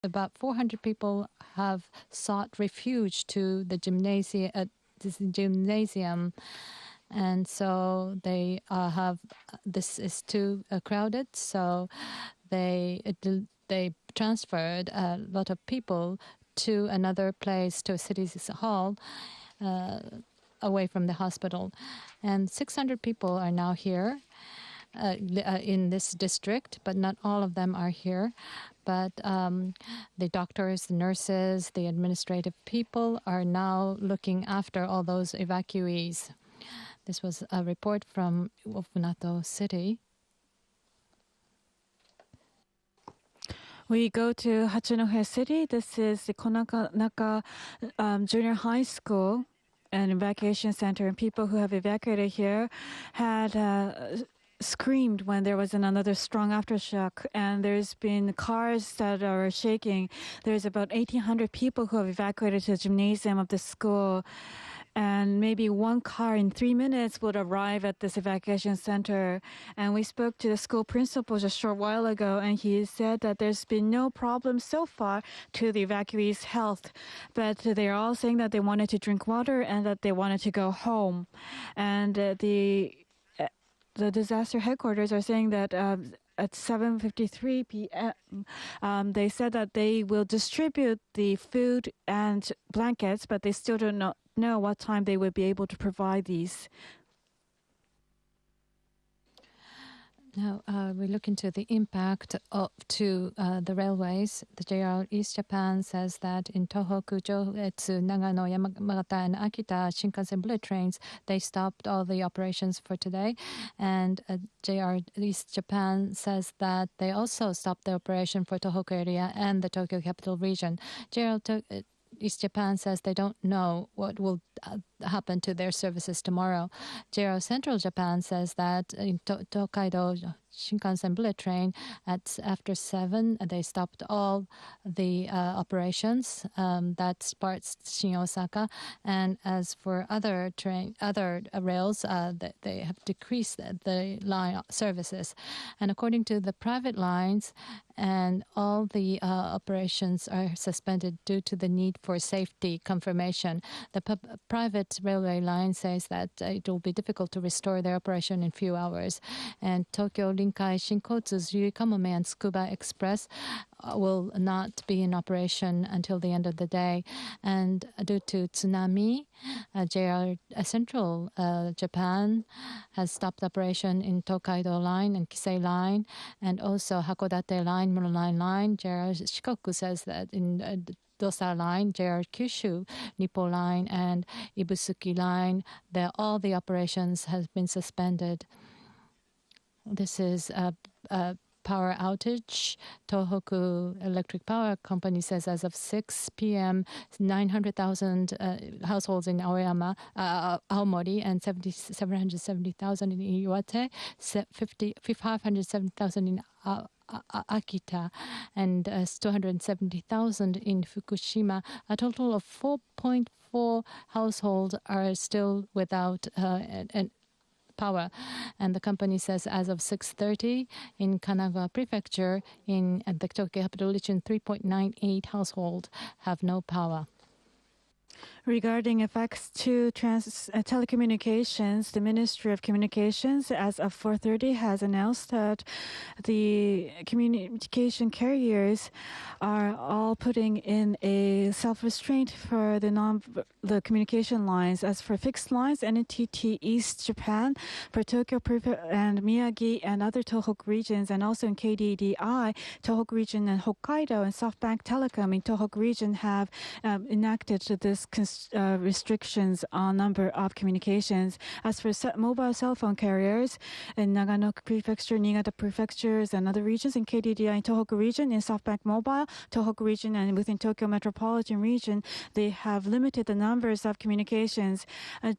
about 400 people have sought refuge to the gymnasium, and so they have this is too crowded, so they transferred a lot of people to another place, to a city's hall, away from the hospital, and 600 people are now here. In this district, but not all of them are here. But the doctors, the nurses, the administrative people are now looking after all those evacuees. This was a report from Ofunato City. We go to Hachinohe City. This is the Konaka Junior High School, an evacuation center, and people who have evacuated here had screamed when there was another strong aftershock, and there's been cars that are shaking. There's about 1,800 people who have evacuated to the gymnasium of the school, and maybe one car in 3 minutes would arrive at this evacuation center. And we spoke to the school principal just a short while ago, and he said that there's been no problem so far to the evacuees' health, but they're all saying that they wanted to drink water and that they wanted to go home. And the disaster headquarters are saying that at 7:53 p.m., they said that they will distribute the food and blankets, but they still don't know what time they will be able to provide these. Now we look into the impact to the railways. The JR East Japan says that in Tohoku, Joetsu, Nagano, Yamagata, and Akita Shinkansen bullet trains, they stopped all the operations for today. And JR East Japan says that they also stopped the operation for Tohoku area and the Tokyo capital region. JR East Japan says they don't know what will happen to their services tomorrow. JR Central Japan says that in Tokaido Shinkansen bullet train after 7, they stopped all the operations. That parts Shin Osaka. And as for other rails, they have decreased the line services. And according to the private lines, and all the operations are suspended due to the need for safety confirmation. The private railway line says that it will be difficult to restore their operation in few hours. And Tokyo Rinkai Shinkotsu's Yui Kamome and Tsukuba Express will not be in operation until the end of the day. And due to tsunami, JR Central Japan has stopped operation in Tokaido Line and Kisei Line, and also Hakodate Line, Muroline Line. JR Shikoku says that in Dosa Line, JR Kyushu, Nippo Line, and Ibusuki Line, all the operations have been suspended. This is a power outage. Tohoku Electric Power Company says as of 6 p.m., 900,000 households in Aoyama, Aomori, and 770,000 in Iwate, 570,000 in Akita, and 270,000 in Fukushima. A total of 4.4 households are still without power. And the company says as of 6:30 in Kanagawa Prefecture, in the Tokyo capital region, 3.98 households have no power. Regarding effects to telecommunications, the Ministry of Communications, as of 4:30, has announced that the communication carriers are all putting in a self-restraint for the communication lines. As for fixed lines, NTT East Japan, for Tokyo and Miyagi and other Tohoku regions, and also in KDDI, Tohoku region and Hokkaido, and SoftBank Telecom in Tohoku region have enacted this restrictions on number of communications. As for mobile cell phone carriers in Nagano Prefecture, Niigata Prefectures, and other regions, in KDDI in Tohoku region, in SoftBank Mobile, Tohoku region, and within Tokyo Metropolitan region, they have limited the numbers of communications.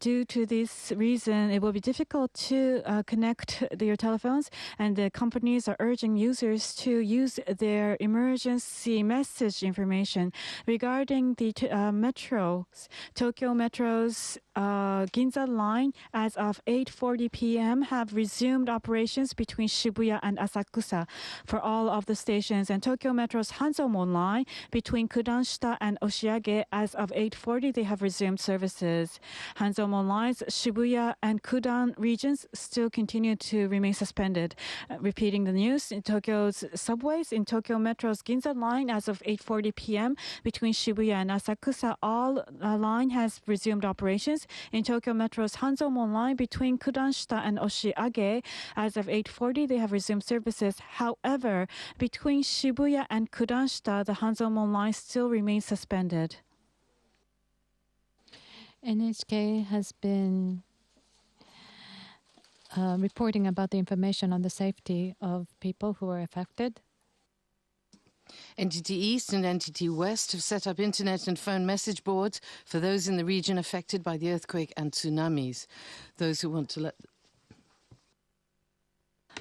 Due to this reason, it will be difficult to connect your telephones, and the companies are urging users to use their emergency message information. Regarding the metro Tokyo Metro's Ginza line, as of 8:40 p.m., have resumed operations between Shibuya and Asakusa for all of the stations, and Tokyo Metro's Hanzomon line between Kudanshita and Oshiage, as of 8:40, they have resumed services. Hanzomon lines, Shibuya and Kudan regions still continue to remain suspended. Repeating the news, in Tokyo's subways, in Tokyo Metro's Ginza line, as of 8:40 p.m., between Shibuya and Asakusa, all line has resumed operations. In Tokyo Metro's Hanzomon line between Kudanshita and Oshiage, as of 8:40, they have resumed services. However, between Shibuya and Kudanshita, the Hanzomon line still remains suspended. NHK has been reporting about the information on the safety of people who are affected. NTT East and NTT West have set up internet and phone message boards for those in the region affected by the earthquake and tsunamis. Those who want to let...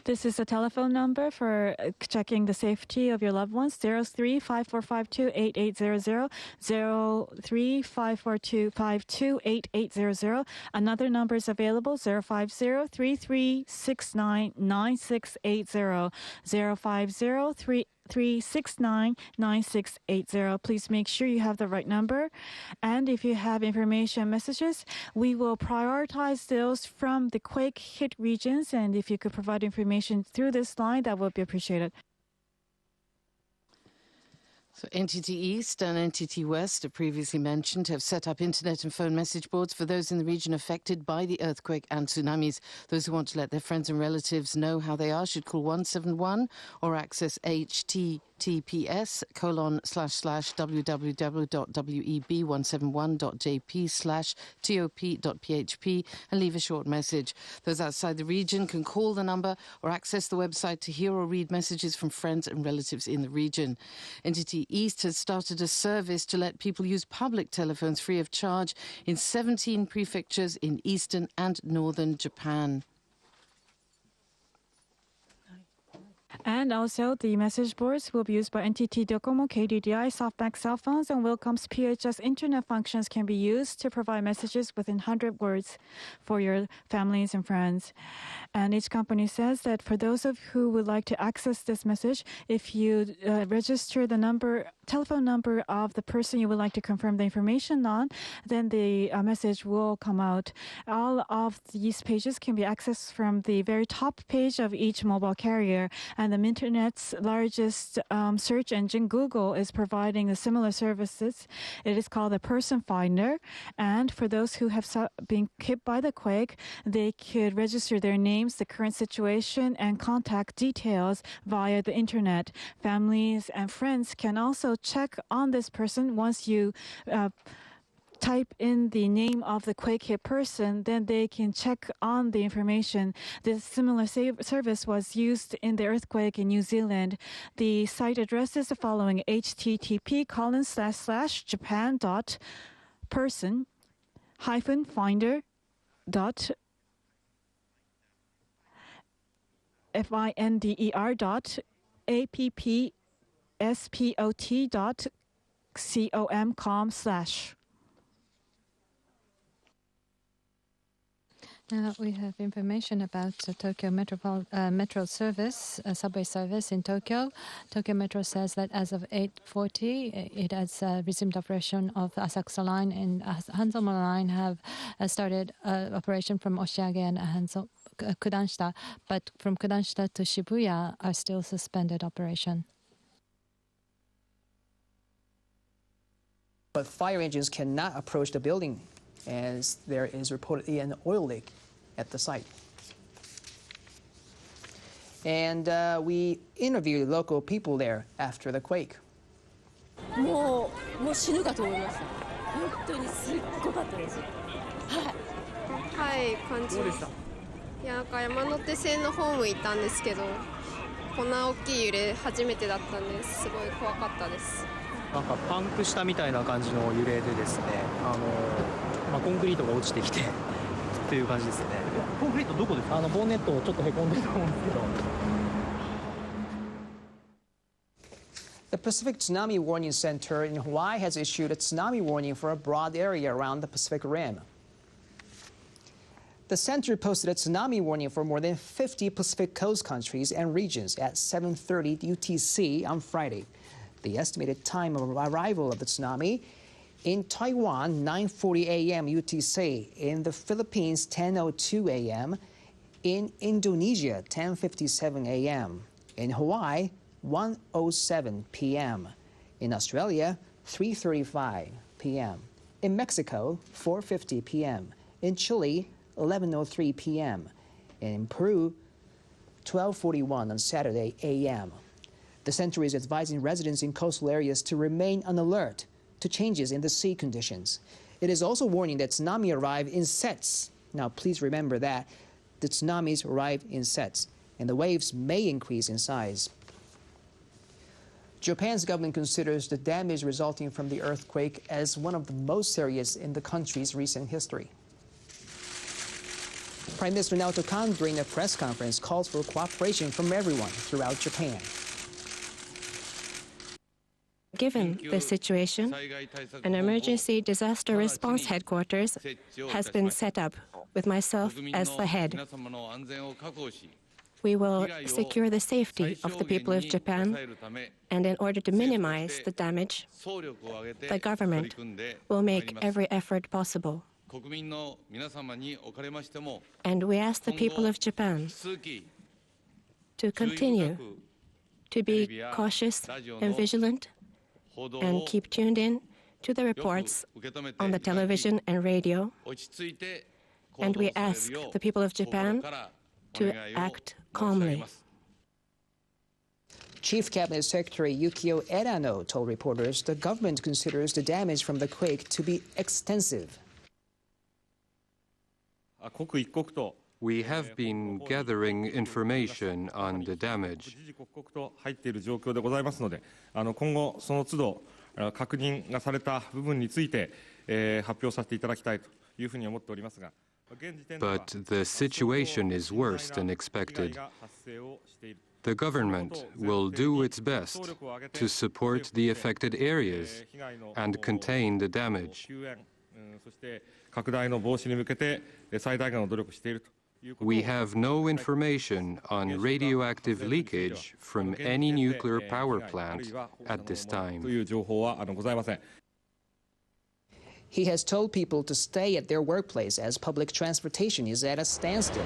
This is a telephone number for checking the safety of your loved ones, 03-5452-8800, 03-542-52-8800. Another number is available, 050-3369-9680, 050-369-9680. Please make sure you have the right number. And if you have information messages, we will prioritize those from the quake-hit regions. And if you could provide information through this line, that would be appreciated. So NTT East and NTT West, as previously mentioned, have set up internet and phone message boards for those in the region affected by the earthquake and tsunamis. Those who want to let their friends and relatives know how they are should call 171 or access https://www.web171.jp/top.php and leave a short message. Those outside the region can call the number or access the website to hear or read messages from friends and relatives in the region. NTT East has started a service to let people use public telephones free of charge in 17 prefectures in eastern and northern Japan. And also, the message boards will be used by NTT Docomo, KDDI, SoftBank cell phones, and Willcom's PHS internet functions can be used to provide messages within 100 words for your families and friends. And each company says that for those of who would like to access this message, if you register the telephone number of the person you would like to confirm the information on, then the message will come out. All of these pages can be accessed from the very top page of each mobile carrier. And the internet's largest search engine, Google, is providing a similar services. It is called the Person Finder. And for those who have been hit by the quake, they could register their names, the current situation, and contact details via the internet. Families and friends can also check on this person once you type in the name of the quake-hit person, then they can check on the information. This similar service was used in the earthquake in New Zealand. The site address is the following: http://japan.finder.appspot.com/. Now we have information about the Tokyo Metro service, subway service in Tokyo. Tokyo Metro says that as of 8:40, it has resumed operation of Asakusa line, and Hanzomon line have started operation from Oshiage and Kudanshita, but from Kudanshita to Shibuya are still suspended operation. But fire engines cannot approach the building, as there is reportedly an oil leak at the site. And we interviewed local people there after the quake. もう死ぬかと思いました。本当にすっごかったです。はい、感じ。どうでした？いや、なんか山手線のホーム行ったんですけど、こんな大きい揺れ初めてだったんで、すごい怖かったです。なんかパンクしたみたいな感じの揺れでですね、コンクリートが落ちてきてっていう感じですね。コンクリートどこですか？ボンネットちょっとへこんでると思うんですけど。The Pacific Tsunami Warning Center in Hawaii has issued a tsunami warning for a broad area around the Pacific Rim. The center posted a tsunami warning for more than 50 Pacific Coast countries and regions at 7:30 UTC on Friday. The estimated time of arrival of the tsunami: in Taiwan, 9:40 a.m. UTC; in the Philippines, 10:02 a.m.; in Indonesia, 10:57 a.m.; in Hawaii, 1:07 p.m.; in Australia, 3:35 p.m.; in Mexico, 4:50 p.m.; in Chile, 11:03 p.m., and in Peru, 12:41 on Saturday a.m. The center is advising residents in coastal areas to remain on alert to changes in the sea conditions. It is also warning that tsunami arrive in sets. Now, please remember that the tsunamis arrive in sets, and the waves may increase in size. Japan's government considers the damage resulting from the earthquake as one of the most serious in the country's recent history. Prime Minister Naoto Kan, during a press conference, called for cooperation from everyone throughout Japan. Given the situation, an emergency disaster response headquarters has been set up with myself as the head. We will secure the safety of the people of Japan, and in order to minimize the damage, the government will make every effort possible. And we ask the people of Japan to continue to be cautious and vigilant and keep tuned in to the reports on the television and radio. And we ask the people of Japan to act calmly. Chief Cabinet Secretary Yukio Edano told reporters the government considers the damage from the quake to be extensive. We have been gathering information on the damage. But the situation is worse than expected. The government will do its best to support the affected areas and contain the damage. We have no information on radioactive leakage from any nuclear power plant at this time. He has told people to stay at their workplace as public transportation is at a standstill.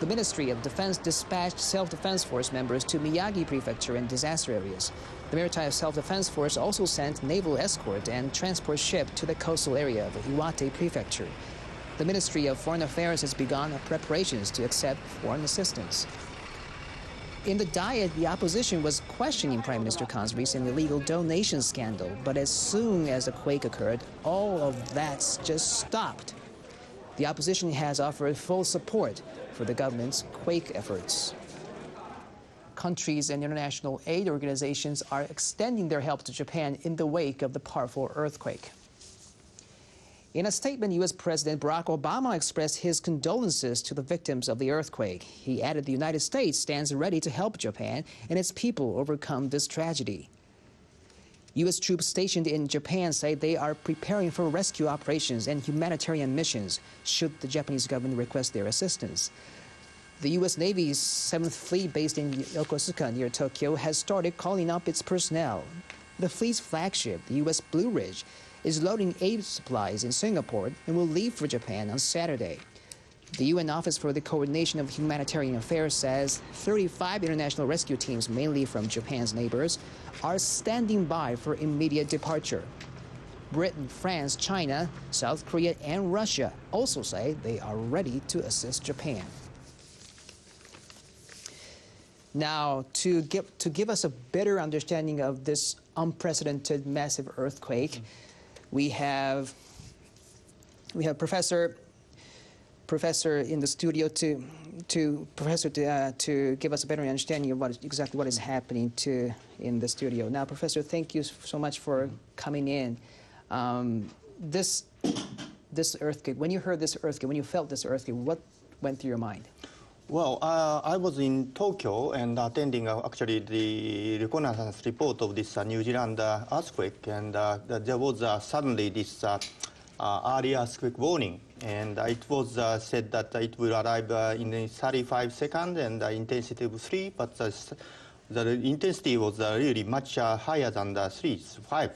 The Ministry of Defense dispatched Self-Defense Force members to Miyagi Prefecture and disaster areas. The Maritime Self-Defense Force also sent naval escort and transport ship to the coastal area of Iwate Prefecture. The Ministry of Foreign Affairs has begun preparations to accept foreign assistance. In the Diet, the opposition was questioning Prime Minister Kan's recent illegal donation scandal, but as soon as the quake occurred, all of that just stopped. The opposition has offered full support for the government's quake efforts. Countries and international aid organizations are extending their help to Japan in the wake of the powerful earthquake. In a statement, U.S. President Barack Obama expressed his condolences to the victims of the earthquake. He added the United States stands ready to help Japan and its people overcome this tragedy. U.S. troops stationed in Japan say they are preparing for rescue operations and humanitarian missions should the Japanese government request their assistance. The U.S. Navy's 7th Fleet, based in Yokosuka near Tokyo, has started calling up its personnel. The fleet's flagship, the U.S. Blue Ridge, is loading aid supplies in Singapore and will leave for Japan on Saturday. The UN Office for the Coordination of Humanitarian Affairs says 35 international rescue teams, mainly from Japan's neighbors, are standing by for immediate departure. Britain, France, China, South Korea, and Russia also say they are ready to assist Japan. Now, to give us a better understanding of this unprecedented massive earthquake, we have Professor in the studio to give us a better understanding of exactly what is happening in the studio. Now, Professor, thank you so much for coming in. This earthquake, when you heard this earthquake, when you felt this earthquake, what went through your mind? Well, I was in Tokyo and attending actually the reconnaissance report of this New Zealand earthquake, and there was suddenly this early earthquake warning, and it was said that it will arrive in 35 seconds and intensity of 3, but the intensity was really much higher than the 3, 5.